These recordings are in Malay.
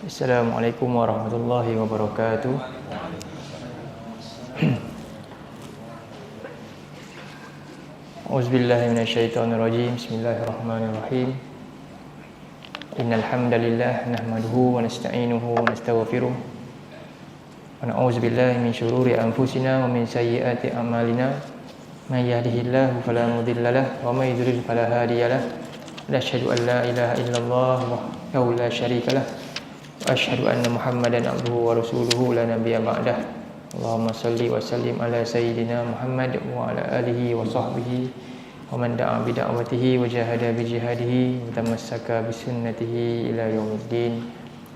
Assalamualaikum warahmatullahi wabarakatuh. A'udzubillahi minasyaitonirrajim. Bismillahirrahmanirrahim. Innal hamdalillah nahmaduhu wa nasta'inuhu wa nastaghfiruh. Wa na'udzubillahi min syururi anfusina wa min sayyiati a'malina. May yahdihillahu fala mudilla lahu wa may yudlil fala hadiya lahu. Asyhadu an la ilaha illallah wahdahu la syarika lahu. Asyhadu anna Muhammadan abduhu wa rasuluhu la nabiyya ba'dah. Allahumma salli wa sallim ala sayyidina Muhammad wa ala alihi wa sahbihi wa man da'a bi da'watihi wa jahada bi jihadihi wa tamassaka bi sunnatihi ila yaumiddin.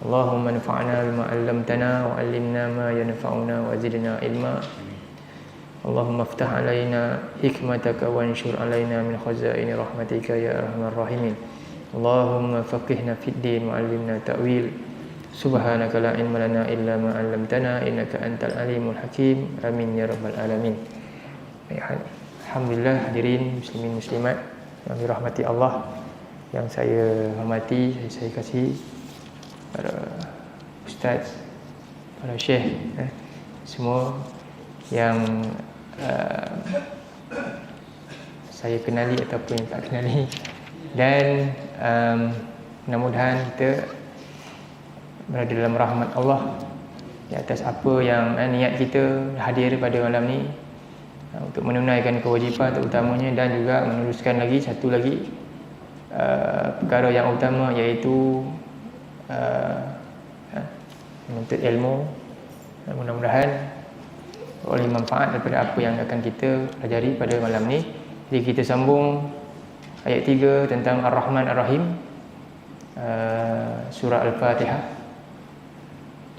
Allahumma anfa'na bima 'allamtana wa 'allimna ma yanfa'una wa zidna ilma. Allahumma iftah 'alaina hikmataka wa anshur 'alaina min khazaini rahmatika ya arhamar rahimin. Allahumma faqihna fid din wa 'allimna ta'wil. Subhanaka la ilma lana illa ma 'allamtana innaka antal alimul hakim. Amin ya rabbal alamin. Alhamdulillah, hadirin muslimin muslimat yang dirahmati Allah, yang saya hormati, saya kasih para ustaz, para syekh, semua yang saya kenali ataupun yang tak kenali, dan mudah-mudahan kita berada dalam rahmat Allah di atas apa yang niat kita hadir pada malam ni untuk menunaikan kewajipan terutamanya, dan juga meneruskan lagi satu lagi perkara yang utama, iaitu menuntut ilmu. Mudah-mudahan oleh manfaat daripada apa yang akan kita pelajari pada malam ni. Jadi kita sambung ayat 3 tentang Ar-Rahman Ar-Rahim, surah Al-Fatihah.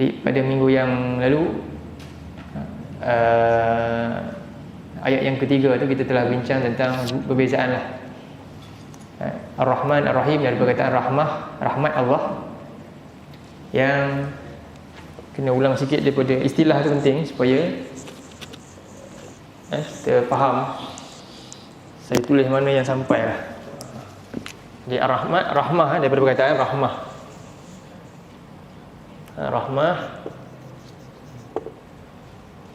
Pada minggu yang lalu, ayat yang ketiga tu kita telah bincang tentang perbezaan lah. Ar-Rahman Ar-Rahim dari perkataan rahmat Allah, yang kena ulang sikit daripada istilah tu penting supaya kita faham. Saya tulis mana yang sampai lah. Jadi rahmah daripada perkataan rahmah.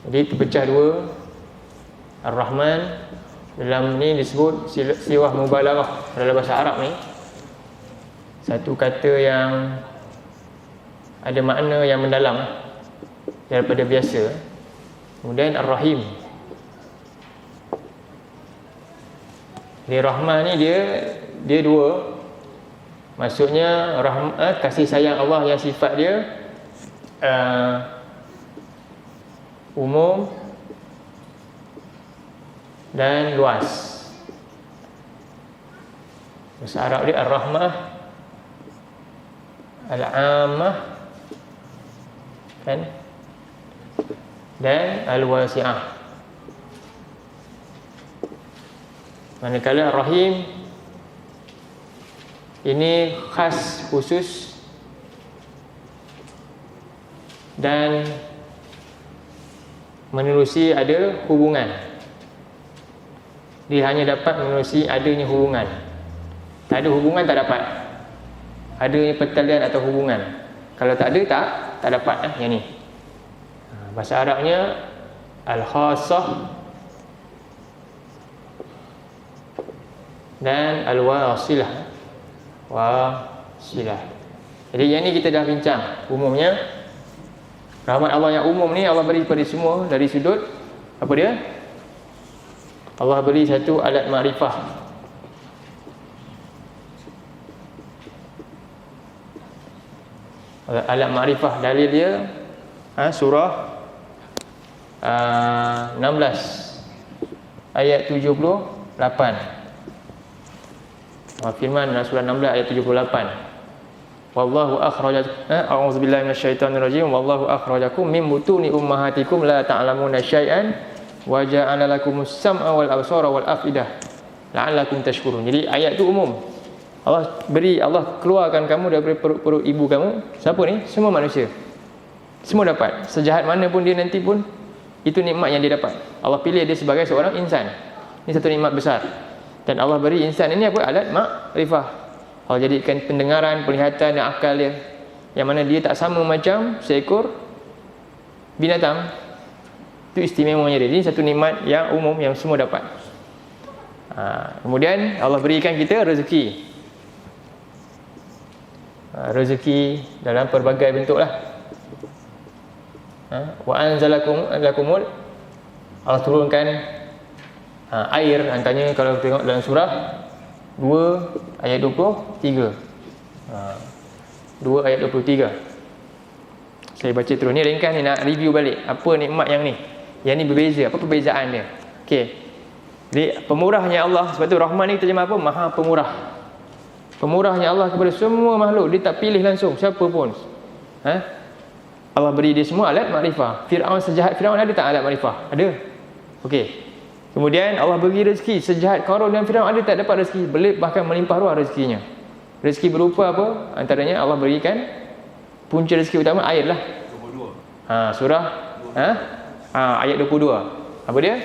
Jadi terpecah dua. Ar-Rahman dalam ni disebut siwah mubalaghah dalam bahasa Arab ni. Satu kata yang ada makna yang mendalam daripada biasa. Kemudian Ar-Rahim. Jadi Rahman ni dia dua. Maksudnya kasih sayang Allah yang sifat dia umum dan luas. Bahasa Arab dia Ar-Rahmah, Al-Ammah, kan, dan Al-Wasi'ah. Manakala Ar-Rahim ini khas, khusus, dan menerusi ada hubungan. Dia hanya dapat menerusi adanya hubungan. Tak ada hubungan tak dapat. Adanya pertalian atau hubungan. Kalau tak ada, tak dapat yang ni. Bahasa Arabnya Al-Khassah dan Al-Wasilah. Jadi yang ni kita dah bincang. Umumnya rahmat Allah yang umum ni Allah beri kepada semua dari sudut apa dia? Allah beri satu alat makrifah. Alat makrifah, dalil dia surah 16 ayat 78. Firman dalam surah 16 ayat 78. Wallahu akhrajakum a'udzubillahi minasyaitonirrajim. Wallahu akhrajakum min butuni ummahatikum la ta'lamuna syai'an wa ja'ala lakumus sam'a wal absara wal afidah la'allakum tashkurun. Jadi ayat tu umum. Allah keluarkan kamu daripada perut ibu kamu. Siapa ni? Semua manusia. Semua dapat. Sejahat mana pun dia nanti pun, itu nikmat yang dia dapat. Allah pilih dia sebagai seorang insan. Ini satu nikmat besar. Dan Allah beri insan ini apa? Alat makrifah. Allah jadikan pendengaran, penglihatan dan akal dia. yang mana dia tak sama macam seekor binatang. Itu istimewanya dia. Ini satu nikmat yang umum yang semua dapat. Kemudian Allah berikan kita rezeki. Rezeki dalam pelbagai bentuk lah. Wa anzalakumul, Allah turunkan air. Antaranya kalau tengok dalam surah 2 ayat 23. 2 ayat 23. Saya baca terus. Ni ringkas ni, nak review balik apa nikmat yang ni. Yang ni berbeza, apa perbezaan dia. Okey. Jadi pemurahnya Allah, sebab tu Rahman ni terjemah apa? Maha pemurah. Pemurahnya Allah kepada semua makhluk. Dia tak pilih langsung siapa pun. Allah beri dia semua alat makrifah. Fir'aun, sejahat Fir'aun ada tak alat makrifah? Ada. Okey. Kemudian Allah bagi rezeki. Sejahat Qarun dan Fir'aun ada tak dapat rezeki? Boleh, bahkan melimpah ruah rezekinya. Rezeki berupa apa? Antaranya Allah berikan punca rezeki utama air lah. 22. Surah ayat 22. Apa dia?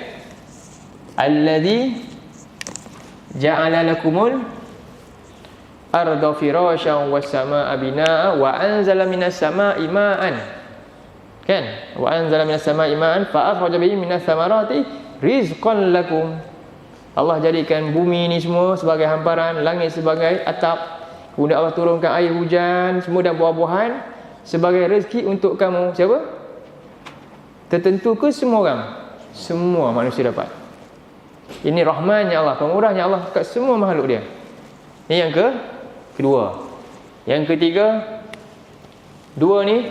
Alladzi ja'ala lakumul arda firasyan was samaa'a binaa'a wa anzala minas samaa'i ma'an. Kan? Wa anzala minas samaa'i ma'an fa akhraja bihi minas thamarati rizqan lakum. Allah jadikan bumi ni semua sebagai hamparan, langit sebagai atap. Kemudian Allah turunkan air hujan semua dan buah-buahan sebagai rezeki untuk kamu. Siapa? Tertentu ke semua orang? Semua manusia dapat. Ini rahmannya Allah, pemurahnya Allah kat semua makhluk dia. Ini yang kedua. Yang ketiga, dua ni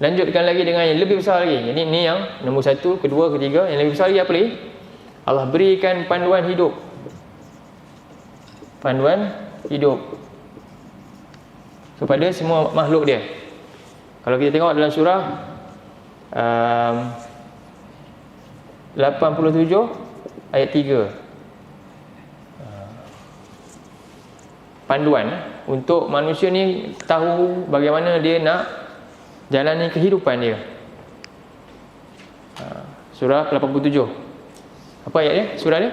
lanjutkan lagi dengan yang lebih besar lagi. Jadi ni yang nombor 1, kedua, ketiga. Yang lebih besar lagi apa lagi? Allah berikan panduan hidup. Panduan hidup kepada semua makhluk dia. Kalau kita tengok dalam surah 87 ayat 3, panduan untuk manusia ni tahu bagaimana dia nak jalani kehidupan dia. Surah 87. Apa ayat dia? Surah dia?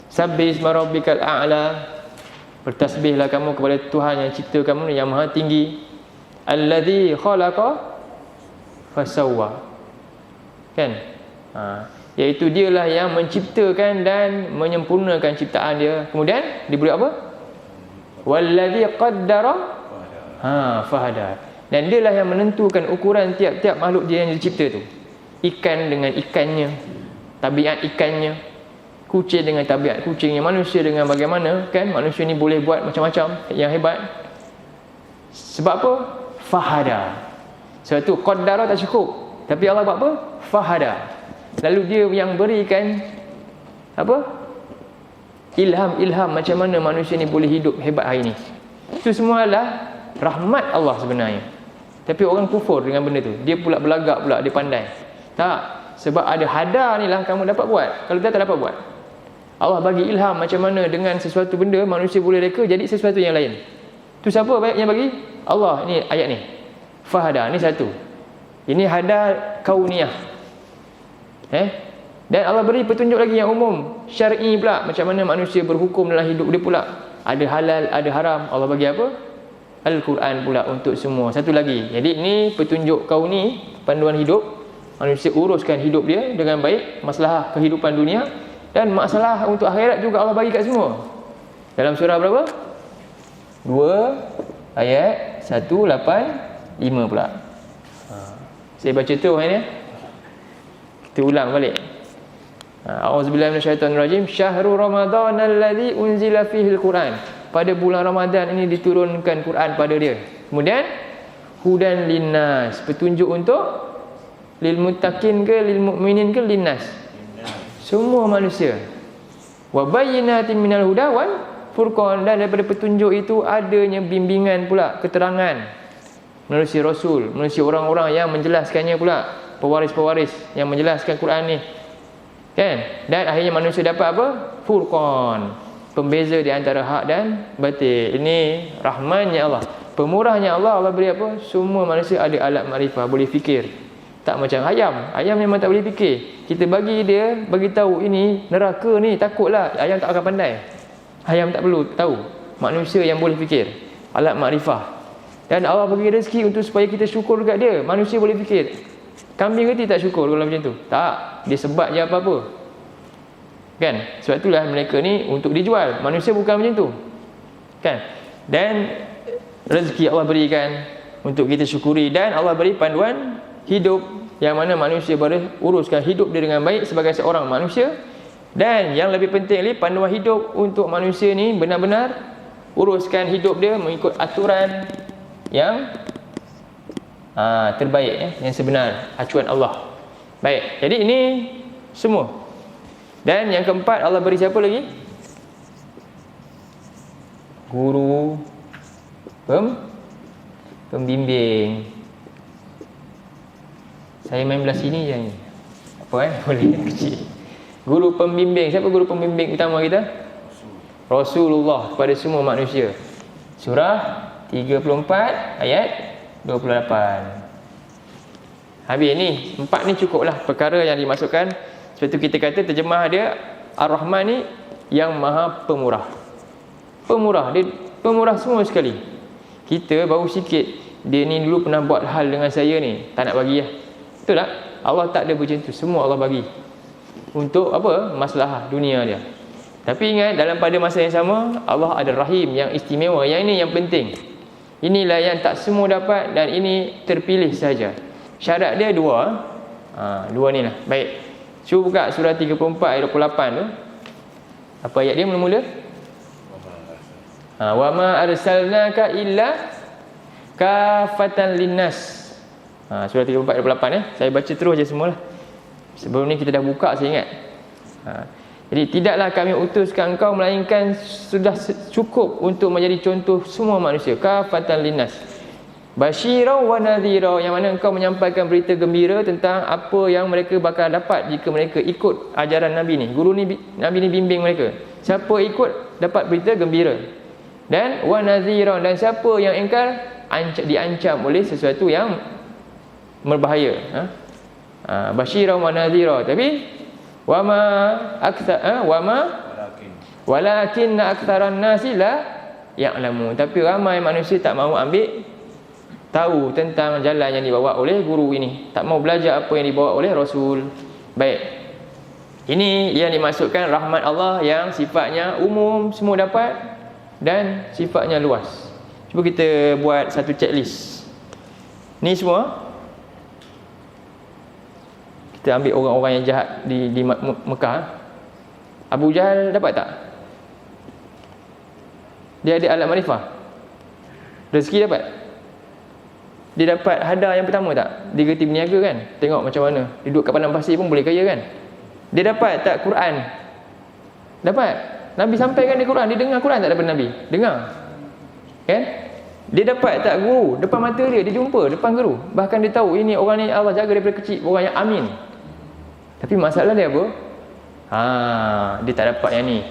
Sabbisma rabbikal a'la. Bertasbihlah kamu kepada Tuhan yang cipta kamu yang maha tinggi. Alladzi khalaqa fasawwa. Kan? Iaitu dialah yang menciptakan dan menyempurnakan ciptaan dia. Kemudian diberi apa? Walladzi qaddara fahada. Dan dialah yang menentukan ukuran tiap-tiap makhluk dia yang dicipta tu. Ikan dengan ikannya, tabiat ikannya, kucing dengan tabiat kucingnya, manusia dengan bagaimana, kan? Manusia ni boleh buat macam-macam yang hebat. Sebab apa? Fahada. Sebab tu qaddara tak cukup, tapi Allah buat apa? Fahada. Lalu dia yang berikan apa? Ilham macam mana manusia ni boleh hidup hebat hari ni. Itu semua adalah rahmat Allah sebenarnya. Tapi orang kufur dengan benda tu. Dia pula belagak pula, dia pandai. Tak, sebab ada hada ni lah kamu dapat buat. Kalau tak dapat buat. Allah bagi ilham macam mana dengan sesuatu benda manusia boleh reka jadi sesuatu yang lain. Tu siapa yang bagi? Allah. Ini ayat ni. Fahada, ni satu. Ini hada kauniyah. Dan Allah beri petunjuk lagi yang umum, syar'i pula, macam mana manusia berhukum dalam hidup dia pula. Ada halal, ada haram. Allah bagi apa? Al-Quran pula untuk semua. Satu lagi. Jadi ini petunjuk kauni, panduan hidup. Manusia uruskan hidup dia dengan baik, masalah kehidupan dunia dan masalah untuk akhirat juga Allah bagi kat semua. Dalam surah berapa? 2 ayat 185 pula. Saya baca tu ni. Kita ulang balik. A'udzubillahi minasyaitonirrajim. Syahrul Ramadan allazi unzila fihil Quran. Pada bulan Ramadan ini diturunkan Quran pada dia. Kemudian hudan linnas, petunjuk untuk lil muttaqin ke lil mu'minin ke linnas, semua manusia. Wa bayyinatin minal huda wal furqan, dan daripada petunjuk itu adanya bimbingan pula, keterangan melalui rasul, melalui orang-orang yang menjelaskannya pula, pewaris-pewaris yang menjelaskan Quran ni, kan? Dan akhirnya manusia dapat apa? Furqan, pembeza di antara hak dan batil. Ini rahmannya Allah, pemurahnya Allah. Allah beri apa? Semua manusia ada alat makrifah, boleh fikir. Tak macam ayam. Ayam memang tak boleh fikir. Kita bagi dia, bagi tahu ini neraka ni, takutlah. Ayam tak akan pandai. Ayam tak perlu tahu. Manusia yang boleh fikir, alat makrifah. Dan Allah bagi rezeki untuk supaya kita syukur dekat dia. Manusia boleh fikir, kambing ke tak syukur kalau macam tu? Tak, dia sebat je apa-apa. Kan? Sebab itulah mereka ni untuk dijual. Manusia bukan macam tu. Kan? Dan rezeki Allah berikan untuk kita syukuri, dan Allah beri panduan hidup yang mana manusia boleh uruskan hidup dia dengan baik sebagai seorang manusia. Dan yang lebih penting lagi, panduan hidup untuk manusia ni benar-benar uruskan hidup dia mengikut aturan yang terbaik, yang sebenar, acuan Allah. Baik, jadi ini semua. Dan yang keempat, Allah beri siapa lagi? Guru, pembimbing. Saya main belah sini je ni. Apa boleh kecil. Guru pembimbing. Siapa guru pembimbing utama kita? Rasulullah kepada semua manusia. Surah 34 ayat 28. Habis ni, 4 ni cukuplah perkara yang dimasukkan. Sebab tu kita kata terjemah dia Ar-Rahman ni yang Maha Pemurah. Pemurah, dia pemurah semua sekali. Kita baru sikit, dia ni dulu pernah buat hal dengan saya ni, tak nak bagi lah. Betul tak? Allah tak ada macam tu, semua Allah bagi untuk apa? Maslahah dunia dia. Tapi ingat, dalam pada masa yang sama, Allah ada Rahim yang istimewa. Yang ini yang penting. Inilah yang tak semua dapat, dan ini terpilih saja. Syarat dia dua. Dua ni lah. Baik, cuba buka surah 34 ayat 28 tu. Apa ayat dia mula-mula? Wa ma arsalnaka illa kafatan linnas. Surah 34 ayat 28 Saya baca terus je semualah. Sebelum ni kita dah buka, saya ingat. Jadi tidaklah kami utuskan engkau melainkan sudah cukup untuk menjadi contoh semua manusia. Kafatan linnas, basyira wa nadhira, yang mana engkau menyampaikan berita gembira tentang apa yang mereka bakal dapat jika mereka ikut ajaran Nabi ni. Guru ni, Nabi ni bimbing mereka. Siapa ikut dapat berita gembira. Dan wa nadhira, dan siapa yang ingkar diancam oleh sesuatu yang berbahaya. Basyira wa nadhira. Tapi walakinna aktsaran nasi la ya'lamun, tapi ramai manusia tak mahu ambil tahu tentang jalan yang dibawa oleh guru ini, tak mahu belajar apa yang dibawa oleh Rasul. Baik, ini yang dimasukkan rahmat Allah yang sifatnya umum, semua dapat, dan sifatnya luas. Cuba kita buat satu checklist. Ni semua kita ambil orang-orang yang jahat di Mekah. Abu Jahal dapat tak? Dia ada alat marifah, rezeki dapat. Dia dapat hadiah yang pertama tak? Dia gerti berniaga kan? Tengok macam mana, dia duduk kat padang pasir pun boleh kaya kan? Dia dapat tak Quran? Dapat. Nabi sampaikan dia Quran, dia dengar Quran tak daripada Nabi? Dengar kan? Dia dapat tak guru? Depan mata dia, dia jumpa depan guru. Bahkan dia tahu ini orang ni Allah jaga daripada kecil, orang yang amin. Tapi masalah dia apa? Dia tak dapat yang ni.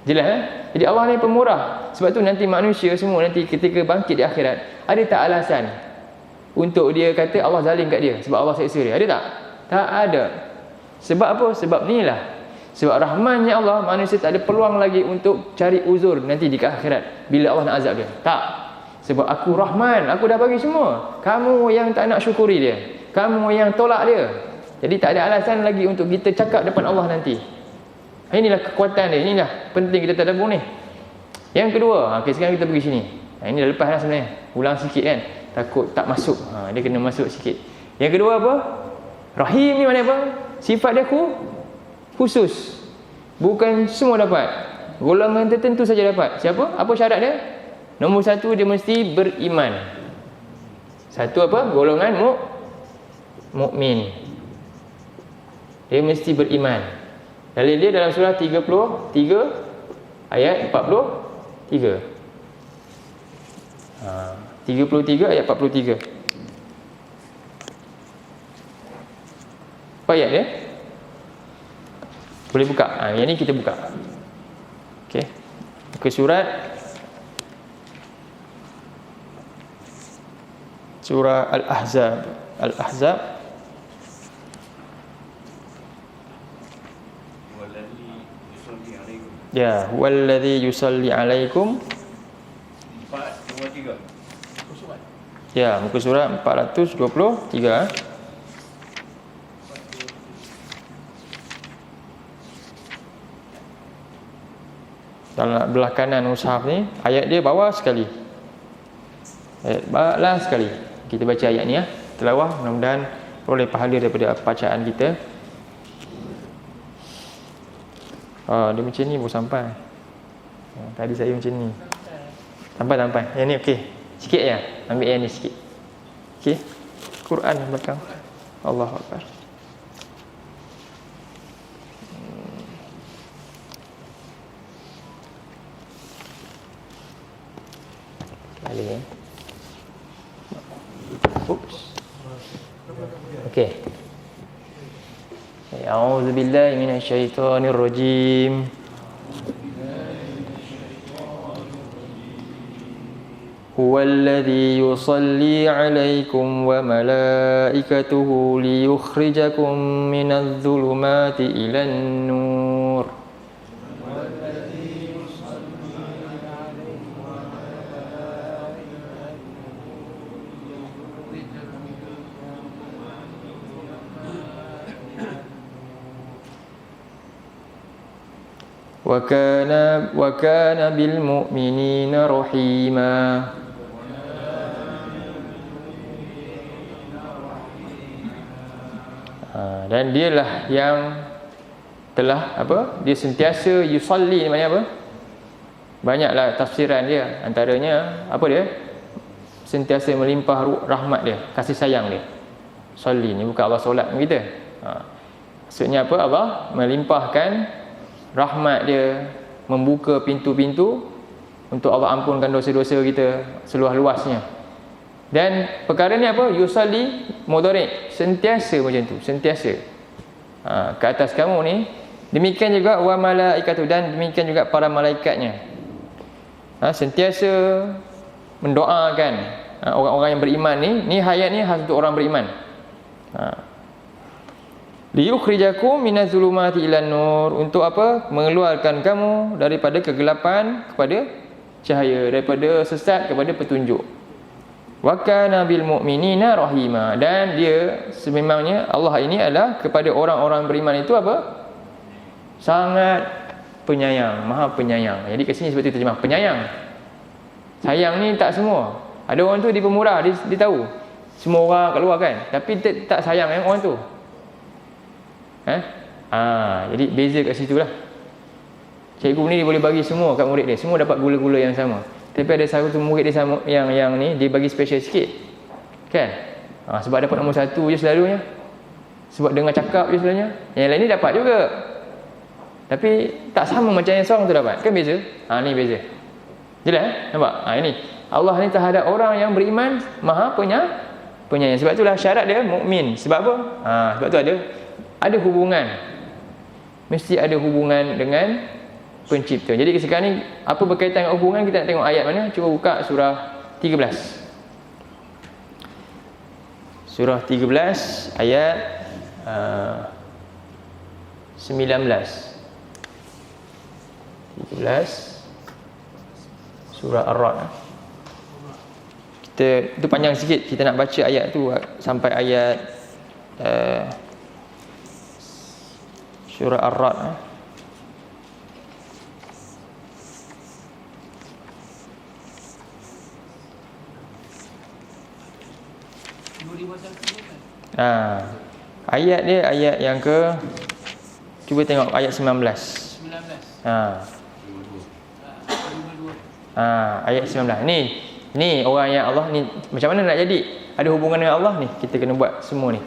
Jelas Jadi Allah ni pemurah. Sebab tu nanti manusia semua nanti ketika bangkit di akhirat, ada tak alasan untuk dia kata Allah zalim kat dia sebab Allah seksa dia? Ada tak? Tak ada. Sebab apa? Sebab ni lah. Sebab rahmannya Allah, manusia tak ada peluang lagi untuk cari uzur nanti di akhirat bila Allah nak azab dia. Tak. Sebab aku Rahman, aku dah bagi semua. Kamu yang tak nak syukuri dia, kamu yang tolak dia. Jadi tak ada alasan lagi untuk kita cakap depan Allah nanti. Inilah kekuatan dia, inilah penting kita tadabbur ni. Yang kedua, sekarang kita pergi sini. Ini dah lepas dah sebenarnya. Ulang sikit kan, takut tak masuk. Dia kena masuk sikit. Yang kedua apa? Rahim ni mana apa? Sifat dia khusus. Bukan semua dapat. Golongan tertentu saja dapat. Siapa? Apa syarat dia? Nombor satu, dia mesti beriman. Satu apa? Golongan mukmin. Dia mesti beriman. Dalil dia dalam surah 33 ayat 43. 33 ayat 43. Apa ayat dia? Boleh buka. Yang ni kita buka. Okey. Ke surah Al-Ahzab. Al-Ahzab ya, wallazi yusalli alaikum 4, 2, 3. Ya, muka surat 423. Dalam belah kanan mushaf ni, ayat dia bawah sekali. Ayat bawah sekali. Kita baca ayat ni ya. Tilawah, mudah-mudahan peroleh pahala daripada bacaan kita. Dia macam ni baru sampai. Tadi saya macam ni. Sampai. Yang ni okey. Sikit je. Ambil yang ni sikit. Okey. Quran belakang. Allahu Akbar. Balik. Oops. Okey. A'udzu billahi minasyaitonir rajim. Huwallazi yusalli 'alaikum wa malaikatuhu liyukhrijakum minadh dhulumati ilan nur. Wa kana bil mu'minina rahima. Dan dialah yang telah dia sentiasa yusalli, maknanya apa? Banyaklah tafsiran dia, antaranya apa dia? Sentiasa melimpah rahmat dia, kasih sayang dia. Salli ni bukan Allah solat kita. Maksudnya apa? Allah melimpahkan rahmat dia, membuka pintu-pintu untuk Allah ampunkan dosa-dosa kita seluas-luasnya. Dan perkara ni apa? Yusalli mudhari', sentiasa macam tu, sentiasa ke atas kamu ni. Demikian juga wa malaikatu, dan demikian juga para malaikatnya. Sentiasa mendoakan orang-orang yang beriman ni hayat ni khas untuk orang beriman. Liyukhrijakum minaz zulumati ilan nur, untuk apa? Mengeluarkan kamu daripada kegelapan kepada cahaya, daripada sesat kepada petunjuk. Wa kana bil mu'minina rahima, dan dia sememangnya Allah ini adalah kepada orang-orang beriman itu apa? Sangat penyayang, maha penyayang. Jadi kat sini sebab itu terjemah penyayang. Sayang ni tak semua. Ada orang tu dia pemurah, dia tahu semua orang kat luar kan, tapi tak sayang orang tu. Jadi beza kat situ lah. Cikgu ni dia boleh bagi semua kat murid dia, semua dapat gula-gula yang sama. Tapi ada satu murid dia sama, yang ni dia bagi special sikit kan. Sebab dapat nombor 1 je selalunya, sebab dengar cakap je selalunya. Yang lain ni dapat juga, tapi tak sama macam yang seorang tu dapat. Kan beza? Ni beza. Jelas nampak? Ini Allah ni terhadap orang yang beriman maha penyayang. Sebab itulah syarat dia mukmin. Sebab apa? Sebab tu ada hubungan. Mesti ada hubungan dengan pencipta. Jadi sekarang ni apa berkaitan dengan hubungan, kita nak tengok ayat mana? Cuba buka surah 13. Surah 13 ayat 19. 13 surah Ar-Ra'd. Itu panjang sikit, kita nak baca ayat tu sampai ayat surah Ar-Ra'd. Ayat dia ayat yang ke, cuba tengok ayat 19. Ayat 19. Ni orang yang Allah ni macam mana nak jadi ada hubungan dengan Allah ni, kita kena buat semua ni.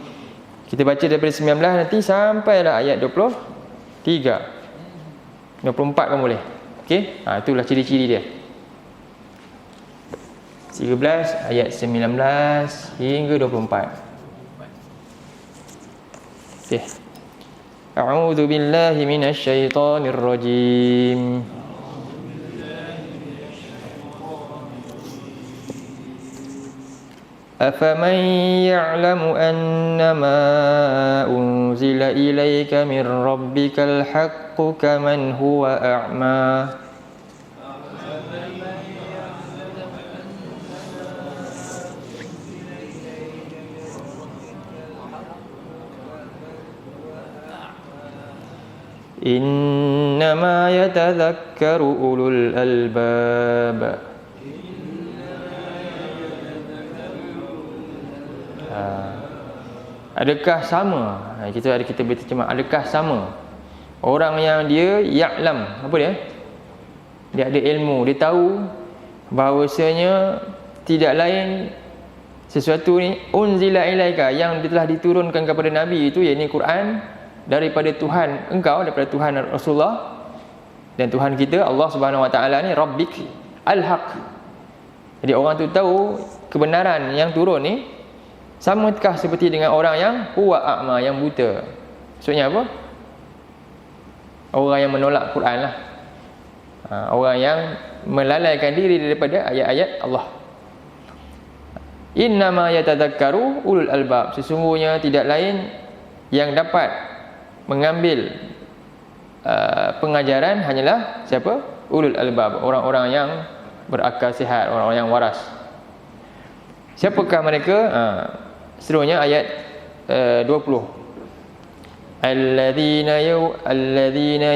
Kita baca daripada 19 nanti sampailah ayat 23. 24 kan boleh. Okey? Itulah ciri-ciri dia. 13 ayat 19 hingga 24. Okey. A'udzu billahi minasyaitonir rajim. أفمن يعلم أنما أنزل إليك من ربك الحق كمن هو أعمى Innama yatadhakkaru ulul albab. Adakah sama? Kita boleh terjemah, adakah sama orang yang dia ya'lam, apa dia? Dia ada ilmu, dia tahu bahawasanya tidak lain sesuatu ni unzila ilaika, yang telah diturunkan kepada Nabi itu, iaitu Quran, daripada Tuhan engkau, daripada Tuhan Rasulullah, dan Tuhan kita Allah Subhanahu Wa Taala ni Rabbik al-haq. Jadi orang tu tahu kebenaran yang turun ni, samakah seperti dengan orang yang huwa a'ma, yang buta. Maksudnya apa? Orang yang menolak Quran lah. Orang yang melalaikan diri daripada ayat-ayat Allah. Innama yatadhakkaru ulul albab. Sesungguhnya tidak lain yang dapat mengambil pengajaran hanyalah siapa? Ulul albab, orang-orang yang berakal sihat, orang-orang yang waras. Siapakah mereka? Seterusnya ayat 20. Alladzina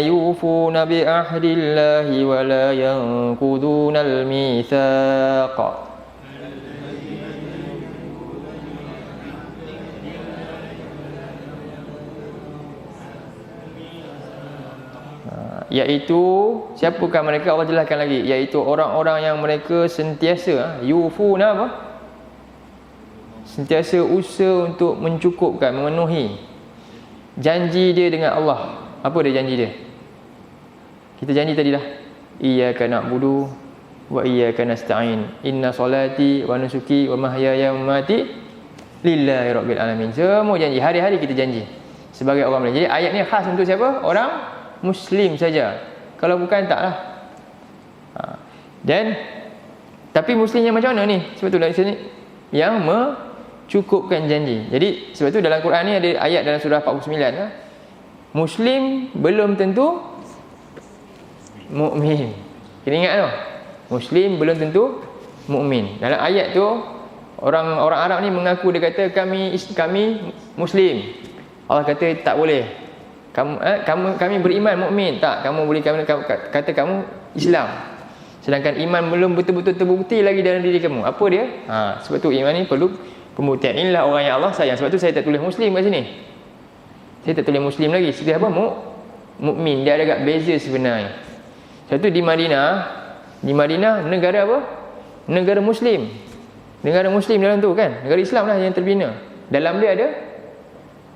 yufuna bi ahdillahi wa la yanqudunal mitsaq. Iaitu siapakah mereka? Allah jelaskan lagi, iaitu orang-orang yang mereka sentiasa yufuna apa? Sentiasa usaha untuk mencukupkan, memenuhi janji dia dengan Allah. Apa dia janji dia? Kita janji tadi dah. Iyyaka na'budu wa iyyaka nasta'in. Inna salati wa nusuki wa mahyaya wa mamati lillahi rabbil alamin. Semua janji, hari-hari kita janji sebagai orang Muslim. Jadi ayat ni khas untuk siapa? Orang Muslim saja. Kalau bukan taklah. Dan tapi Muslim yang macam mana ni? Sebab tu dari sini yang cukupkan janji. Jadi sebab tu dalam Quran ni ada ayat dalam surah 49 lah. Muslim belum tentu mukmin. Kena ingat tu. Muslim belum tentu mukmin. Dalam ayat tu orang Arab ni mengaku, dia kata kami Muslim. Allah kata tak boleh. Kami beriman mukmin. Tak, kamu boleh kata kamu Islam. Sedangkan iman belum betul-betul terbukti lagi dalam diri kamu. Apa dia? Sebab tu iman ni perlu pembuktian. Inilah orang yang Allah sayang. Sebab tu saya tak tulis Muslim kat sini. Saya tak tulis Muslim lagi. Setelah apa? Mukmin. Dia ada agak beza sebenarnya. Sebab tu di Madinah negara apa? Negara Muslim. Negara Muslim dalam tu kan. Negara Islam lah yang terbina. Dalam dia ada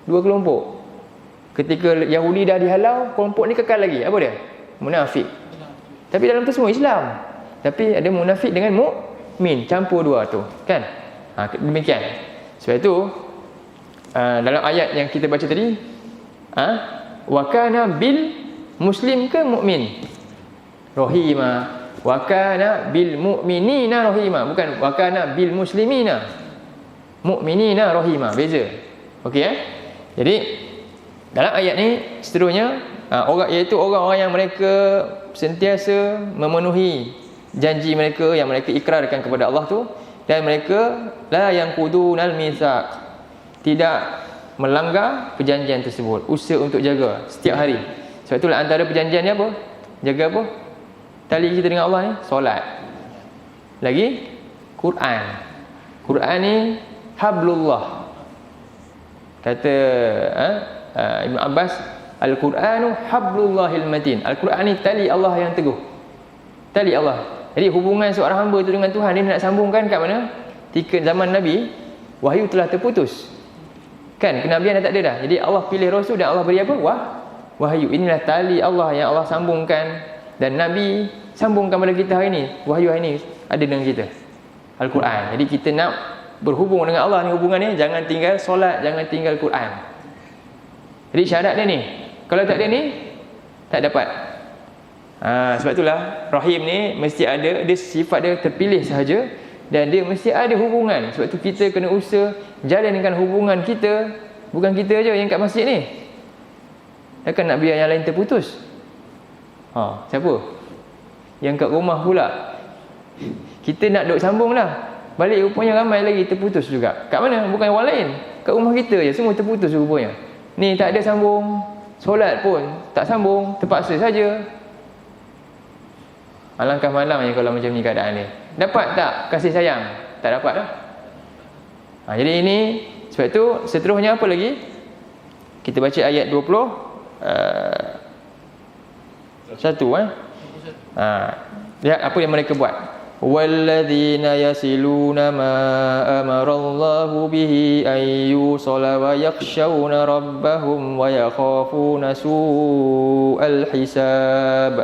dua kelompok. Ketika Yahudi dah dihalau, kelompok ni kekal lagi. Apa dia? Munafik. Tapi dalam tu semua Islam. Tapi ada munafik dengan mukmin. Campur dua tu. Kan? Demikian. Sebab itu dalam ayat yang kita baca tadi, wa kana bil muslim ke mukmin rahima, wa kana bil mu'minina rahima, bukan wa kana bil muslimina mu'minina rahima. Beza. Okey Jadi dalam ayat ni seterusnya iaitu orang-orang yang mereka sentiasa memenuhi janji mereka yang mereka ikrarkan kepada Allah tu, dan mereka la yanqudunal mitsaq, tidak melanggar perjanjian tersebut, usaha untuk jaga setiap hari. Sebab itulah antara perjanjian ni apa? Jaga apa? Tali kita dengan Allah ni, solat. Lagi Quran. Quran ni hablullah. Kata Ibn Abbas, Al-Quranu hablullahil matin. Al-Quran ni tali Allah yang teguh. Tali Allah. Jadi hubungan seorang hamba tu dengan Tuhan, dia nak sambungkan kat mana? Ketika zaman Nabi, wahyu telah terputus. Kan, kenabian dah tak ada dah. Jadi Allah pilih Rasul dan Allah beri apa? Wahyu. Inilah tali Allah yang Allah sambungkan, dan Nabi sambungkan pada kita hari ni. Wahyu hari ni ada dengan kita, Al-Quran. Jadi kita nak berhubung dengan Allah ni, hubungan ni jangan tinggal solat, jangan tinggal Quran. Jadi syarat dia ni. Kalau tak ada ni, tak dapat. Sebab itulah Rahim ni mesti ada, dia sifat dia terpilih sahaja, dan dia mesti ada hubungan. Sebab tu kita kena usaha jalankan hubungan kita. Bukan kita je yang kat masjid ni. Takkan nak biar yang lain terputus? Siapa? Yang kat rumah pula. Kita nak duk sambung lah. Balik rupanya ramai lagi terputus juga. Kat mana? Bukan orang lain. Kat rumah kita je semua terputus rupanya. Ni tak ada sambung, Solat pun tak sambung, terpaksa saja. Alangkah malangnya kalau macam ni keadaan dia. Dapat tak kasih sayang? Tak dapat dah. Jadi ini, sebab itu seterusnya apa lagi? Kita baca ayat 21 lihat apa yang mereka buat. Walladzina yasiluna ma amarallahu bihi ayyusala wa yakhshawna rabbahum wa yakhafuna su'al hisab.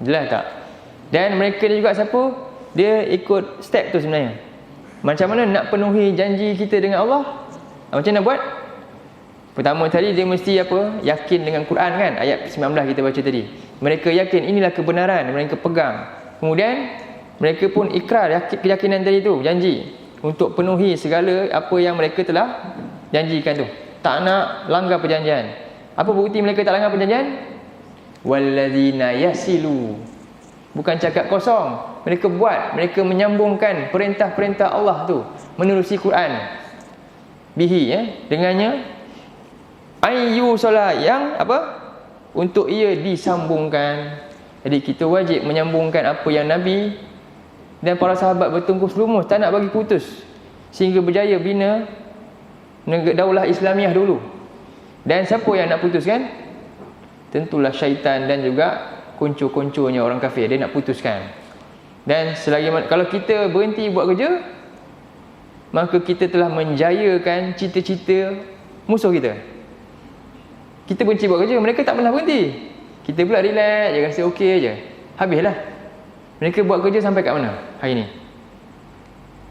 Jelas tak? Dan mereka juga siapa? Dia ikut step tu sebenarnya. Macam mana nak penuhi janji kita dengan Allah? Macam nak buat? Pertama tadi dia mesti apa? Yakin dengan Quran kan? Ayat 19 kita baca tadi. Mereka yakin inilah kebenaran, mereka pegang. Kemudian mereka pun ikrar keyakinan tadi tu, janji untuk penuhi segala apa yang mereka telah janjikan tu. Tak nak langgar perjanjian. Apa bukti mereka tak langgar perjanjian? Walladzina yasilu. Bukan cakap kosong. Mereka buat, mereka menyambungkan perintah-perintah Allah tu menerusi Quran. Bihi dengannya ayyu solat yang apa? Untuk ia disambungkan. Jadi kita wajib menyambungkan apa yang Nabi dan para sahabat bertungkus lumus tak nak bagi putus sehingga berjaya bina daulah Islamiah dulu. Dan siapa yang nak putuskan? Tentulah syaitan dan juga konco-konconya orang kafir. Dia nak putuskan. Dan selagi kalau kita berhenti buat kerja, maka kita telah menjayakan cita-cita musuh kita. Kita benci buat kerja, mereka tak pernah berhenti. Kita pula relax je, rasa okey je. Habislah. Mereka buat kerja sampai kat mana hari ni?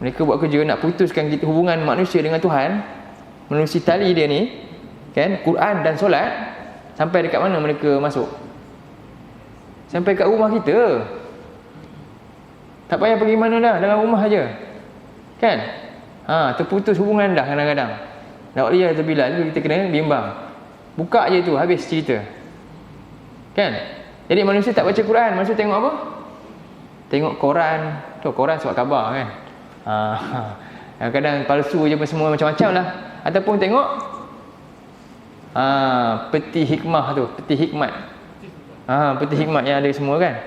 Mereka buat kerja nak putuskan kita hubungan manusia dengan Tuhan menerusi tali dia ni, kan, Quran dan solat. Sampai dekat mana mereka masuk? Sampai kat rumah kita. Tak payah pergi mana dah, dalam rumah aja. Kan? Terputus hubungan dah kadang-kadang. Nak lihat terbilal kita kena bimbang. Buka je tu, habis cerita. Kan? Jadi manusia tak baca Quran, manusia tengok apa? Tengok koran. Tu koran surat khabar kan. Kadang-kadang palsu je semua macam-macam lah. Ataupun tengok peti hikmah tu, peti hikmat. Peti hikmat yang ada semua kan.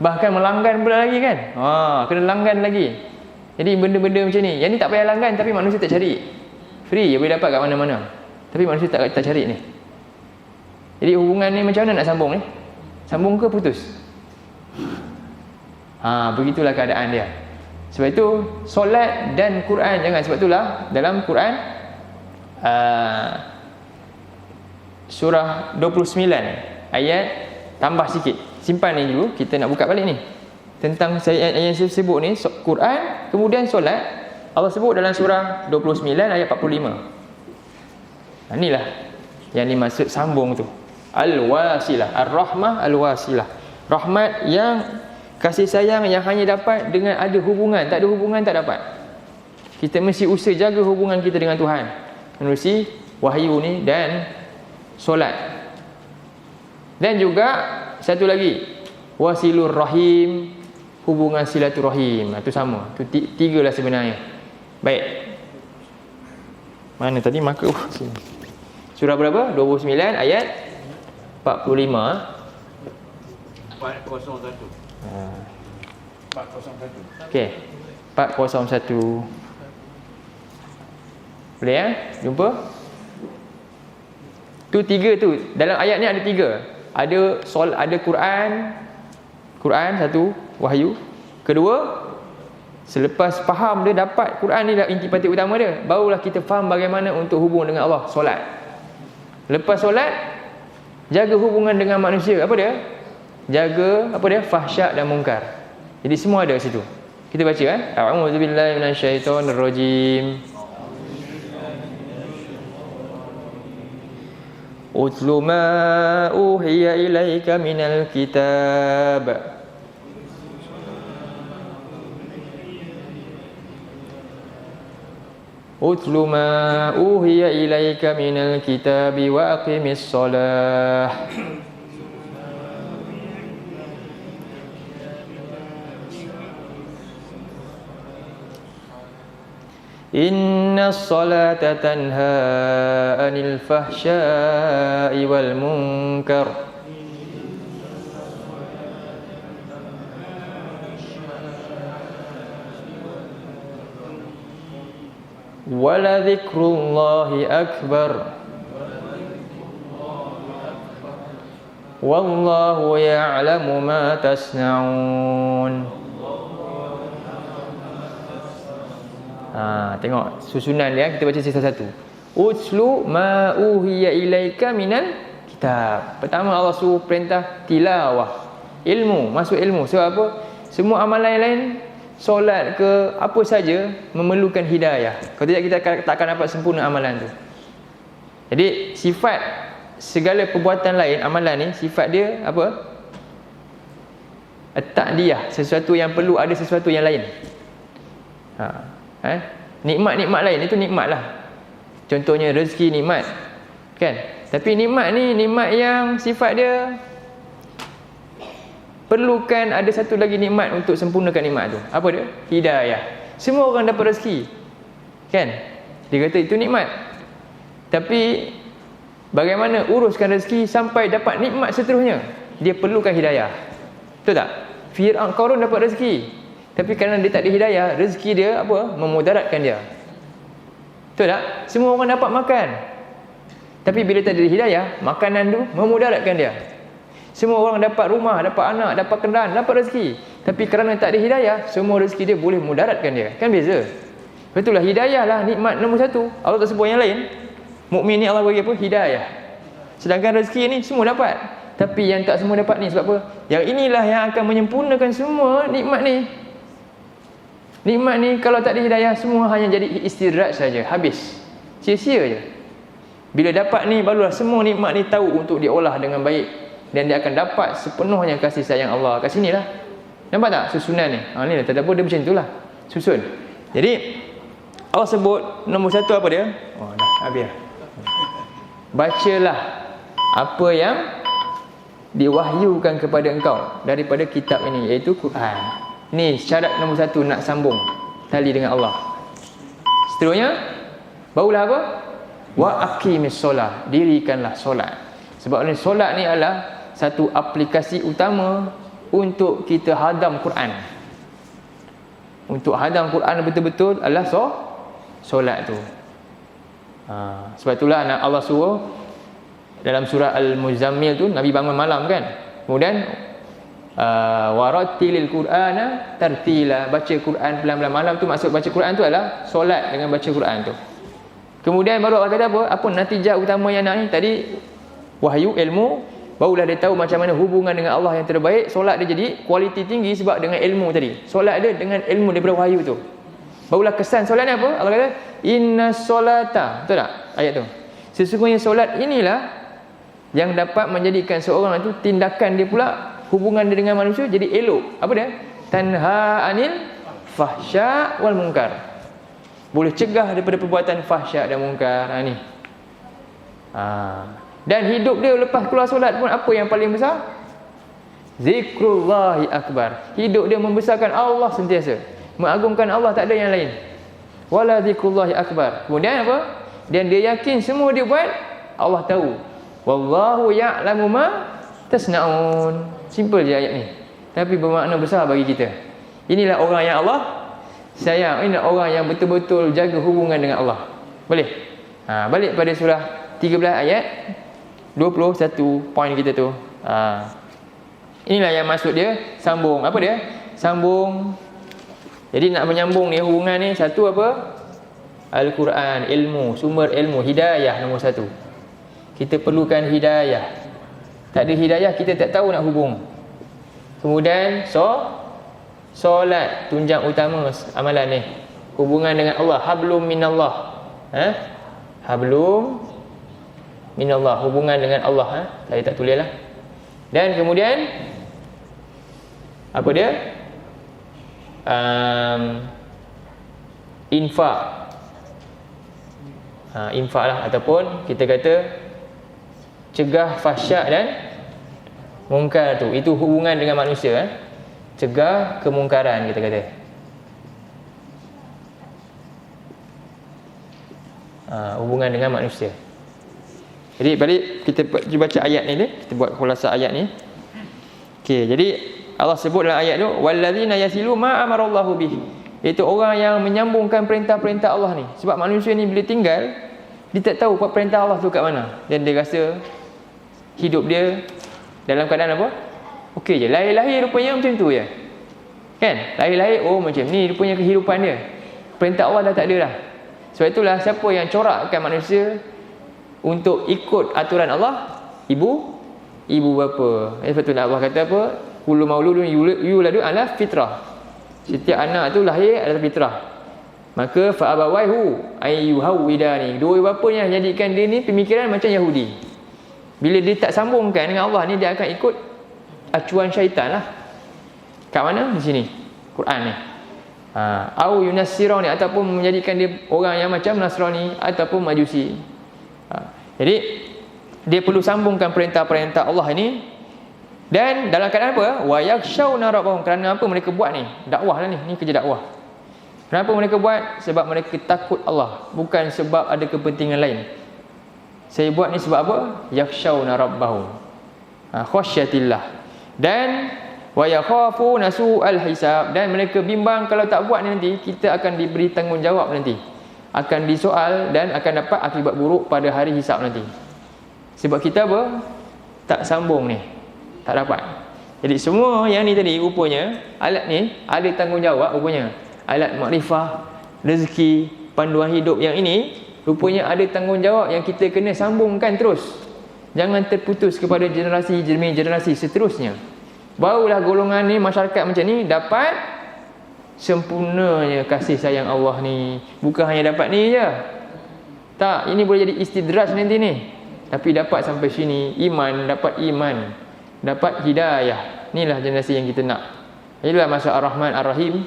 Bahkan melanggan pula lagi kan. Kena langgan lagi. Jadi benda-benda macam ni, yang ni tak payah langgan tapi manusia tak cari. Free je boleh dapat kat mana-mana. Tapi manusia tak cari ni. Jadi hubungan ni macam mana nak sambung ni? Sambung ke putus? Begitulah keadaan dia. Sebab itu solat dan Quran jangan. Sebab itulah dalam Quran surah 29 ayat tambah sikit. Simpan ni dulu, kita nak buka balik ni. Tentang ayat yang saya sebut ni, Quran kemudian solat, Allah sebut dalam surah 29 ayat 45. Inilah yang dimaksud sambung tu. Al-wasilah, ar-rahmah al-wasilah. Rahmat yang kasih sayang yang hanya dapat dengan ada hubungan. Tak ada hubungan tak dapat. Kita mesti usaha jaga hubungan kita dengan Tuhan menerusi wahyu ni dan solat. Dan juga satu lagi, wasilur rahim, hubungan silaturahim. Itu sama. Itu tiga lah sebenarnya. Baik. Mana tadi maka sini. Surah berapa? 29 ayat 45. 401. 401. Okey. 401. Boleh jumpa? Tu tiga tu. Dalam ayat ni ada tiga. Ada Quran satu, wahyu. Kedua, selepas faham dia dapat Quran ni dah intipati utama dia, barulah kita faham bagaimana untuk hubung dengan Allah, solat. Lepas solat, jaga hubungan dengan manusia. Apa dia? Jaga fahsyak dan mungkar. Jadi semua ada situ. Kita baca A'udzubillahi minasyaitonirrajim. Utlu ma uhiya ilaika minal kitab. Utlu ma uhiya ilaika minal kitabi wa aqimis shalah. Inna salata tanha anil fahsya'i wal munkar. Wala dzikrullahi akbar. Wallahu ya'lamu ma tasna'un. Tengok susunan dia, kita baca satu-satu. Utslu ma uhiya ilaika minal kitab. Pertama Allah suruh perintah tilawah, ilmu, masuk ilmu. Sebab apa? Semua amalan lain, solat ke apa saja, memerlukan hidayah. Kalau tidak kita takkan dapat sempurna amalan tu. Jadi sifat segala perbuatan lain, amalan ni sifat dia apa? At-ta'diyah, sesuatu yang perlu ada sesuatu yang lain. Nikmat-nikmat lain itu nikmat lah. Contohnya rezeki nikmat, kan? Tapi nikmat ni nikmat yang sifat dia perlukan ada satu lagi nikmat untuk sempurnakan nikmat tu. Apa dia? Hidayah. Semua orang dapat rezeki, kan? Dia kata itu nikmat. Tapi bagaimana uruskan rezeki sampai dapat nikmat seterusnya? Dia perlukan hidayah. Betul tak? Fir'aun, Qarun dapat rezeki, tapi kerana dia tak ada hidayah, rezeki dia apa? Memudaratkan dia. Betul tak? Semua orang dapat makan, tapi bila tak ada hidayah, makanan tu memudaratkan dia. Semua orang dapat rumah, dapat anak, dapat kendaraan, dapat rezeki, tapi kerana tak ada hidayah, semua rezeki dia boleh mudaratkan dia. Kan beza? Betullah hidayah lah nikmat nombor satu. Allah tak sebut yang lain. Mukmin ni Allah bagi apa? Hidayah. Sedangkan rezeki ni semua dapat, tapi yang tak semua dapat ni sebab apa? Yang inilah yang akan menyempurnakan semua nikmat ni. Nikmat ni kalau tak ada hidayah, semua hanya jadi istirahat saja, habis, sia-sia je. Bila dapat ni, barulah semua nikmat ni tahu untuk diolah dengan baik, dan dia akan dapat sepenuhnya kasih sayang Allah. Kat sini lah. Nampak tak susunan ni? Ni lah, tak apa, dia macam itulah susun. Jadi Allah sebut nombor satu apa dia? Dah habis lah. Bacalah apa yang diwahyukan kepada engkau daripada kitab ini, iaitu Quran. Ni syarat nombor satu nak sambung tali dengan Allah. Seterusnya, barulah apa? Wa aqimis solah, dirikanlah solat. Sebab ni solat ni adalah satu aplikasi utama untuk kita hadam Quran. Untuk hadam Quran betul-betul adalah solat tu. Sebab itulah Allah suruh dalam surah Al-Muzammil tu, Nabi bangun malam kan, kemudian warattilil Qur'ana tartila, baca Quran pelan-pelan malam tu. Maksud baca Quran tu adalah solat dengan baca Quran tu. Kemudian baru Allah kata apa natijah utama yang nak ni tadi, wahyu, ilmu. Barulah dia tahu macam mana hubungan dengan Allah yang terbaik. Solat dia jadi kualiti tinggi sebab dengan ilmu tadi. Solat dia dengan ilmu daripada wahyu tu. Barulah kesan solat ni apa? Allah kata inna solata, betul tak ayat tu? Sesungguhnya solat inilah yang dapat menjadikan seorang itu tindakan dia pula, hubungan dia dengan manusia jadi elok. Apa dia? Tanha anil fahsya wal munkar. Boleh cegah daripada perbuatan fahsyak dan munkar. Ni. Dan hidup dia lepas keluar solat pun apa yang paling besar? Zikrullahi akbar. Hidup dia membesarkan Allah sentiasa, mengagungkan Allah, tak ada yang lain. Wala zikrullahi akbar. Kemudian apa? Dan dia yakin semua dia buat Allah tahu. Wallahu ya'lamu ma tasna'un. Simple je ayat ni, tapi bermakna besar bagi kita. Inilah orang yang Allah sayang. Inilah orang yang betul-betul jaga hubungan dengan Allah. Boleh? Balik pada surah 13 ayat 21 poin kita tu. Inilah yang maksud dia sambung. Apa dia? Sambung. Jadi nak menyambung ni, hubungan ni satu apa? Al-Quran, ilmu, sumber ilmu, hidayah nombor satu. Kita perlukan hidayah. Tak ada hidayah, kita tak tahu nak hubung. Kemudian solat, tunjang utama amalan ni. Hubungan dengan Allah, hablum minallah. Hablum minallah, hubungan dengan Allah. Saya tak tulis lah. Dan kemudian apa dia? Infak. infak lah, ataupun kita kata cegah fahsyak dan mungkar tu. Itu hubungan dengan manusia, cegah kemungkaran kita kata. Hubungan dengan manusia. Jadi balik kita baca ayat ni deh, kita buat khulasa ayat ni. Okey, jadi Allah sebut dalam ayat tu wallazina yasilu ma amarallahu bih. Itu orang yang menyambungkan perintah-perintah Allah ni. Sebab manusia ni bila tinggal, dia tak tahu perintah Allah tu kat mana, dan dia rasa hidup dia dalam keadaan apa? Okey je, lahir-lahir rupanya macam tu je. Kan? Lahir-lahir macam ni rupanya kehidupan dia. Perintah Allah dah tak ada dah. Sebab itulah siapa yang corakkan manusia untuk ikut aturan Allah? Ibu bapa. Sebab itulah Allah kata apa? Kullu mauludun yuladu ala fitrah. Setiap anak tu lahir adalah fitrah. Maka fa abawaihu ayyuhawidani. Dua bapanya jadikan dia ni pemikiran macam Yahudi. Bila dia tak sambungkan dengan Allah ni, dia akan ikut acuan syaitan lah. Kat mana? Di sini Quran ni. Au yunassirani, ataupun menjadikan dia orang yang macam Nasrani ataupun Majusi. Jadi dia perlu sambungkan perintah-perintah Allah ini. Dan dalam keadaan apa? Wa yakhshawna rabbahum. Kerana apa mereka buat ni? Dakwah lah ni. Ni kerja dakwah. Kenapa mereka buat? Sebab mereka takut Allah, bukan sebab ada kepentingan lain. Saya buat ni sebab apa? Yakhshawna rabbahum, khasyatillah. Dan wa yakhafuna su'al hisab. Dan mereka bimbang kalau tak buat ni nanti kita akan diberi tanggungjawab nanti, akan disoal dan akan dapat akibat buruk pada hari hisab nanti. Sebab kita apa? Tak sambung ni, tak dapat. Jadi semua yang ni tadi rupanya alat ni ada tanggungjawab rupanya. Alat makrifah, rezeki, panduan hidup yang ini rupanya ada tanggungjawab yang kita kena sambungkan terus. Jangan terputus kepada generasi demi generasi seterusnya. Barulah golongan ni, masyarakat macam ni dapat sempurnanya kasih sayang Allah ni. Bukan hanya dapat ni je. Tak, ini boleh jadi istidraj nanti ni. Tapi dapat sampai sini, iman, dapat iman, dapat hidayah. Inilah generasi yang kita nak. Inilah masa Ar-Rahman Ar-Rahim.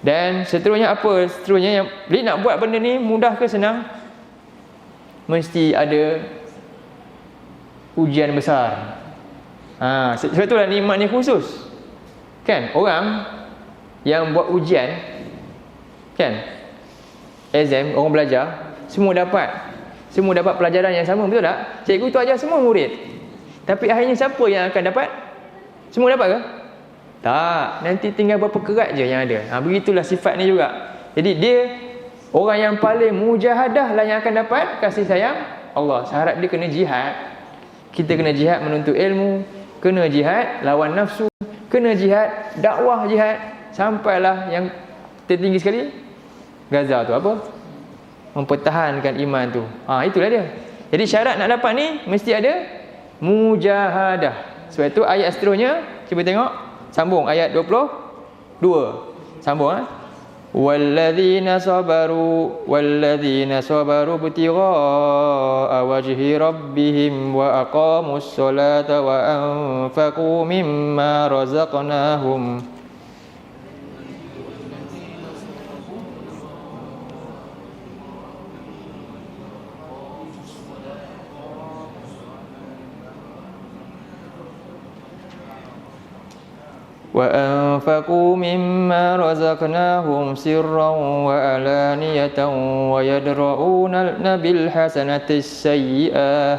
Dan seterusnya apa? Seterusnya yang bila nak buat benda ni mudah ke senang? Mesti ada ujian besar. Sebab itulah nikmat ni khusus. Kan? Orang yang buat ujian, kan? Exam, orang belajar, semua dapat pelajaran yang sama, betul tak? Cikgu tu ajar semua murid. Tapi akhirnya siapa yang akan dapat? Semua dapat ke? Tak, nanti tinggal berapa kerat je yang ada. Begitulah sifat ni juga. Jadi dia orang yang paling mujahadah lah yang akan dapat kasih sayang Allah. Syarat dia kena jihad. Kita kena jihad menuntut ilmu, kena jihad lawan nafsu, kena jihad dakwah jihad, sampailah yang tertinggi sekali, Gaza tu apa? Mempertahankan iman tu. Itulah dia. Jadi syarat nak dapat ni mesti ada mujahadah. Sebab itu ayat seterusnya cuba tengok, sambung ayat 22. Sambung walladzina sabaru ibtigha'a wajhi rabbihim wa aqamus salata wa anfaqu mimma razaqnahum وأنفقوا مما رزقناهم سرا وعلانية ويدرؤون بالحسنة السيئة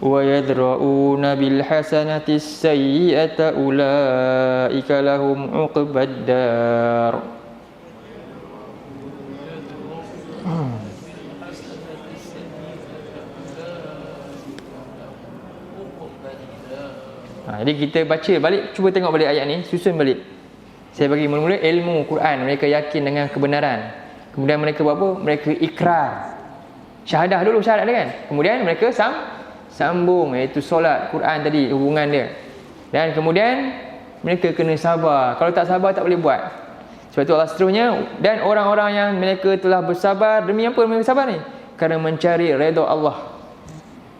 ويدرؤون بالحسنة السيئة أولئك لهم عقبى الدار. Jadi kita baca balik, cuba tengok balik ayat ni, susun balik. Saya bagi mula-mula ilmu Quran, mereka yakin dengan kebenaran. Kemudian mereka buat apa? Mereka ikrar. Syahadah dulu syahadat dia kan. Kemudian mereka sambung, iaitu solat, Quran tadi, hubungan dia. Dan kemudian mereka kena sabar. Kalau tak sabar tak boleh buat. Sebab itu Allah seterusnya, dan orang-orang yang mereka telah bersabar, demi apa mereka sabar ni? Kerana mencari redha Allah,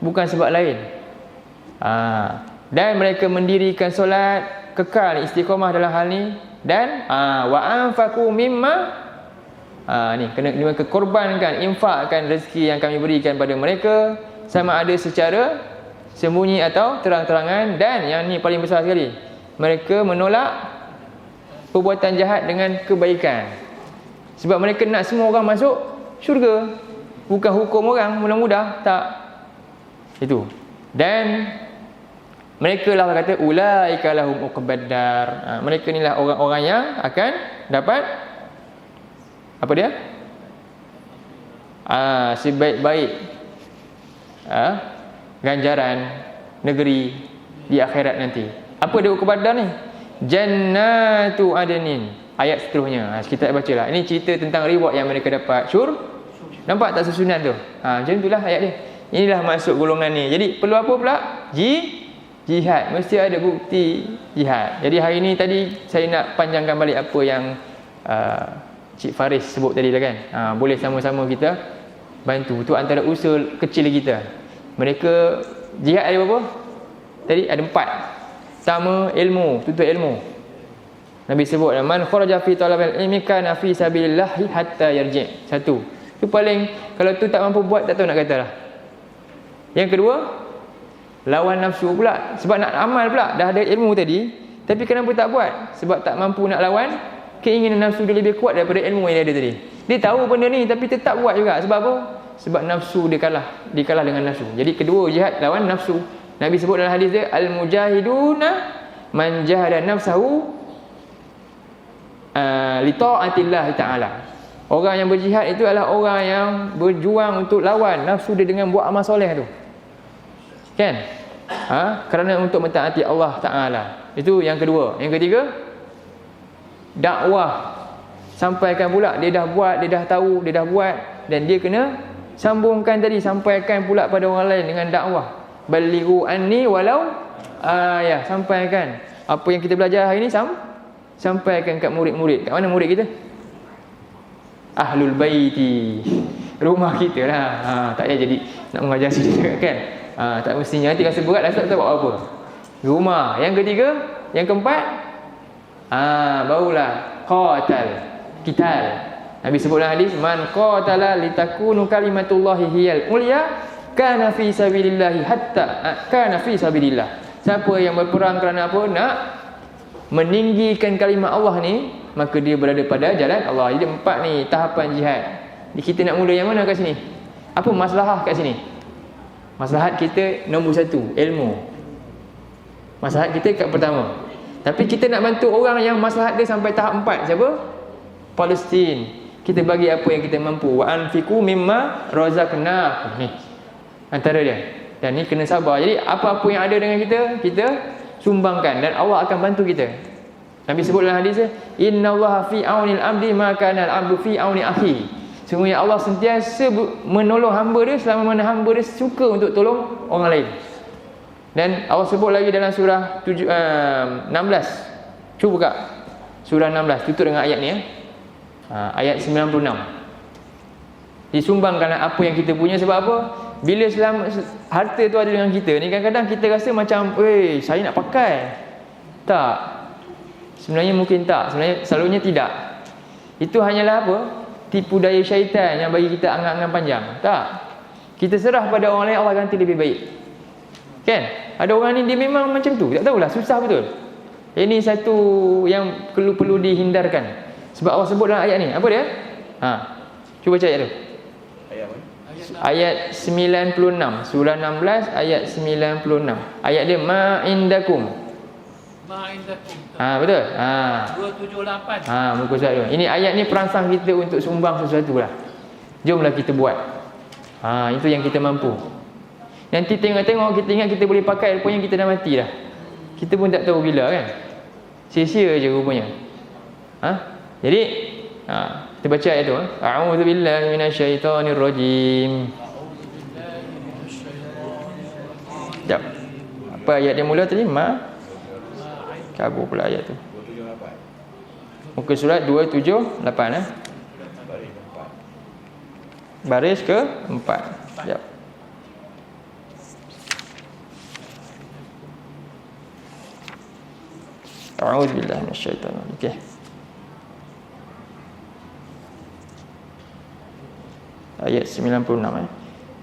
bukan sebab lain. Dan mereka mendirikan solat, kekal istiqamah dalam hal ni. Dan wa anfaqu mimma ni kena mereka korbankan, infakkan rezeki yang kami berikan pada mereka, sama ada secara sembunyi atau terang-terangan. Dan yang ni paling besar sekali, mereka menolak perbuatan jahat dengan kebaikan. Sebab mereka nak semua orang masuk syurga, bukan hukum orang mudah-mudah, tak. Itu. Dan mereka lah kata ulaika lahum uqbaddar. Mereka ni lah orang-orang yang akan dapat apa dia? Sebaik-baik ganjaran negeri di akhirat nanti. Apa dia uqbaddar ni? Jannatu adnin. Ayat seterusnya. Kita baca lah. Ini cerita tentang reward yang mereka dapat. Nampak tak susunan tu? Macam itulah ayat dia. Inilah masuk golongan ni. Jadi perlu apa pula? Jihad. Mesti ada bukti jihad. Jadi hari ni tadi saya nak panjangkan balik apa yang Cik Faris sebut tadi lah kan. Boleh sama-sama kita bantu. Itu antara usul kecil kita. Mereka jihad ada berapa? Tadi ada 4. Pertama, ilmu, tuntut ilmu. Nabi sebut, man kharaja fi talabil ilmi kana fi sabilillah hatta yarji'. Satu. Itu paling, kalau tu tak mampu buat, tak tahu nak kata lah. Yang kedua, lawan nafsu pula. Sebab nak amal pula, dah ada ilmu tadi, tapi kenapa tak buat? Sebab tak mampu nak lawan keinginan nafsu dia lebih kuat daripada ilmu yang dia ada tadi. Dia tahu benda ni tapi tetap buat juga. Sebab apa? Sebab nafsu dia kalah dengan nafsu. Jadi kedua jihad lawan nafsu. Nabi sebut dalam hadis dia, al-mujahiduna man jahada nafsahu li ta'atillah ta'ala. Orang yang berjihad itu adalah orang yang berjuang untuk lawan nafsu dia dengan buat amal soleh tu. Kan? Kerana untuk mentaati Allah Ta'ala. Itu yang kedua. Yang ketiga, dakwah. Sampaikan pula, dia dah buat, dia dah tahu, dia dah buat, dan dia kena sambungkan tadi, sampaikan pula pada orang lain dengan dakwah. Balighu anni walau sampaikan apa yang kita belajar hari ni, sampaikan kat murid-murid. Kat mana murid kita? Ahlul baiti, rumah kita lah. Tak payah jadi nak mengajar sini kan. Tak mestinya, nanti rasa berat, rasa tak tahu buat apa. Rumah. Yang ketiga, yang keempat, barulah qital. Nabi sebut dalam hadis, man qatala litakunu kalimatullahi hiyal ulya kana fi sabilillah hatta kana fi sabilillah. Siapa yang berperang kerana apa? Nak meninggikan kalimah Allah ni, maka dia berada pada jalan Allah. Jadi 4 ni tahapan jihad. Jadi kita nak mula yang mana kat sini? Apa masalah kat sini? Maslahat kita nombor 1, ilmu. Maslahat kita kat pertama. Tapi kita nak bantu orang yang maslahat dia sampai tahap 4. Siapa? Palestin. Kita bagi apa yang kita mampu. Wa anfiqu mimma razaqnakum. Ni antara dia. Dan ni kena sabar. Jadi apa-apa yang ada dengan kita sumbangkan, dan Allah akan bantu kita. Nabi sebut dalam hadis dia, innallaha fi aunil abdi ma kana al-abdu fi auni akhi. Sesungguhnya Allah sentiasa menolong hamba dia selama mana hamba dia suka untuk tolong orang lain. Dan Allah sebut lagi dalam surah 16. Cuba buka surah 16, tutup dengan ayat ni ya. Ayat 96. Disumbangkanlah apa yang kita punya. Sebab apa? Bila harta tu ada dengan kita ni, kadang-kadang kita rasa macam, saya nak pakai. Tak. Sebenarnya mungkin tak. Sebenarnya selalunya tidak. Itu hanyalah apa? Tipu daya syaitan yang bagi kita angan-angan panjang. Tak. Kita serah pada orang lain, Allah ganti lebih baik. Kan? Ada orang ni dia memang macam tu. Tak tahulah, susah betul. Ini satu yang perlu dihindarkan. Sebab Allah sebut dalam ayat ni. Apa dia? Cuba baca ayat tu. Ayat 96. Surah 16 ayat 96. Ayat dia ma'indakum. Betul? 278. Muka surat tu. Ini ayat ni perangsang kita untuk sumbang sesuatu lah. Jomlah kita buat. Itu yang kita mampu. Nanti tengok-tengok, kita ingat kita boleh pakai, rupanya kita dah mati dah. Kita pun tak tahu bila kan. Sia-sia je rupanya. Jadi kita baca ayat tu. A'udzubillahi minasyaitonirrajim. Sekejap. Apa ayat dia mula tadi? Kabur pula ayat tu. Muka surat 278 Baris ke 4. Sekejap. A'udzubillahi minasyaitonir rajim. Okey. Ayat 96 ya.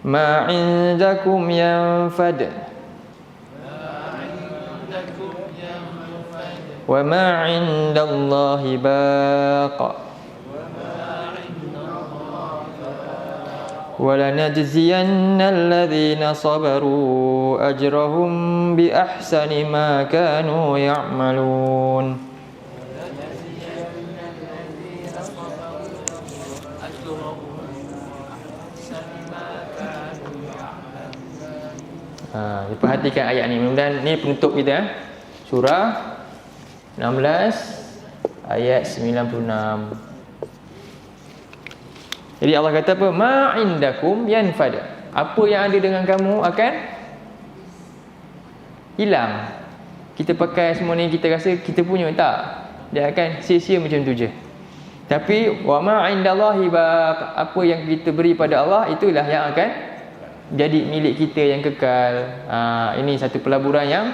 Ma 'indakum yanfad wa ma 'indallahi baq wa lanajziyanna alladhina sabaru ajrahum bi ahsani ma kanu ya'malun. Perhatikan ayat ni, mudah-mudahan ni penutup kita. Surah 16 ayat 96. Jadi Allah kata apa? Ma indakum yanfad. Apa yang ada dengan kamu akan hilang. Kita pakai semua ni, kita rasa kita punya, tak. Dia akan sia-sia macam tu je. Tapi wa ma indallahi baq. Apa yang kita beri pada Allah, itulah yang akan jadi milik kita yang kekal. Ini satu pelaburan yang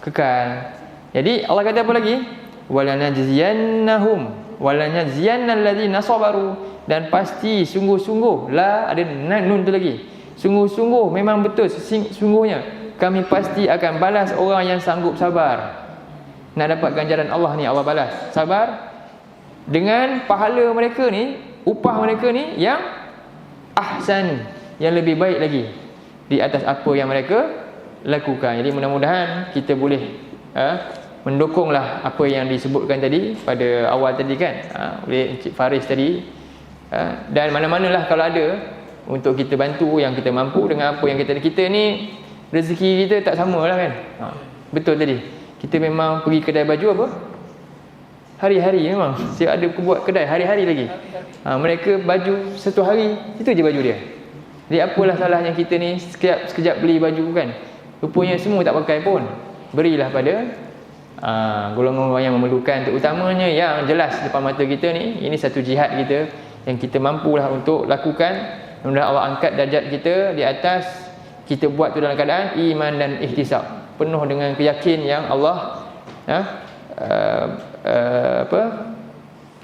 kekal. Jadi Allah kata apa lagi? Walanajziyannahum walanajziyannal ladzina sabaru. Dan pasti sungguh-sungguh, la ada nun tu lagi. Sungguh-sungguh, memang betul sungguhnya kami pasti akan balas orang yang sanggup sabar. Nak dapat ganjaran Allah ni, Allah balas. Sabar dengan pahala mereka ni, upah mereka ni yang ahsan, yang lebih baik lagi di atas apa yang mereka lakukan. Jadi mudah-mudahan kita boleh mendukunglah apa yang disebutkan tadi pada awal tadi kan, oleh Encik Faris tadi, dan mana-manalah kalau ada untuk kita bantu yang kita mampu dengan apa yang kita ni, rezeki kita tak samalah kan. Betul tadi, kita memang pergi kedai baju apa, hari-hari memang saya ada buat kedai hari-hari lagi. Mereka baju satu hari itu je baju dia. Jadi apalah salahnya kita ni sekejap beli baju kan, rupanya semua tak pakai pun. Berilah pada golongan orang yang memerlukan, terutamanya yang jelas depan mata kita ni. Ini satu jihad kita yang kita mampulah untuk lakukan. Mudah-mudahan Allah angkat darjat kita di atas. Kita buat tu dalam keadaan iman dan ihtisab, penuh dengan keyakin yang Allah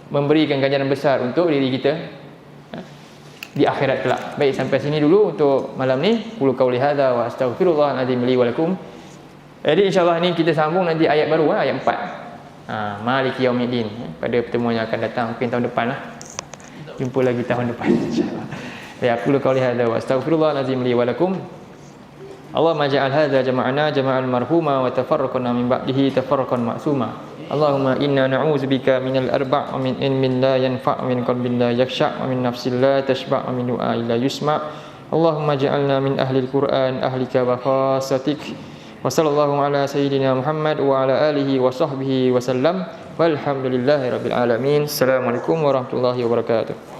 memberikan ganjaran besar untuk diri kita di akhirat kelak. Baik, sampai sini dulu untuk malam ni. Qul qauli hadza wa astaghfirullahalazim li wa lakum. Jadi insya-Allah ni kita sambung nanti ayat baru, ayat 4. Maliki yaumiddin, pada pertemuan yang akan datang, mungkin tahun depan lah. Jumpa lagi tahun depan insya-Allah. Ya, qul qauli hadza wa astaghfirullahalazim li wa lakum. Allahumma ja'al hadza jama'ana jama'al marhuma wa tafarraqna min ba'dihi tafarraqan ma'suma. Allahumma inna na'udzubika minal arba' wa min ilmin la yanfa' wa min qalbin la yakhsha' wa min nafsin la tashba' wa min du'ain la yusma'. Allahumma ja'alna min ahlil Qur'an ahlika wa khassatik. Wa sallallahu ala sayyidina Muhammad wa ala alihi wa sahbihi wa sallam. Walhamdulillahi rabbil alamin. Assalamualaikum warahmatullahi wabarakatuh.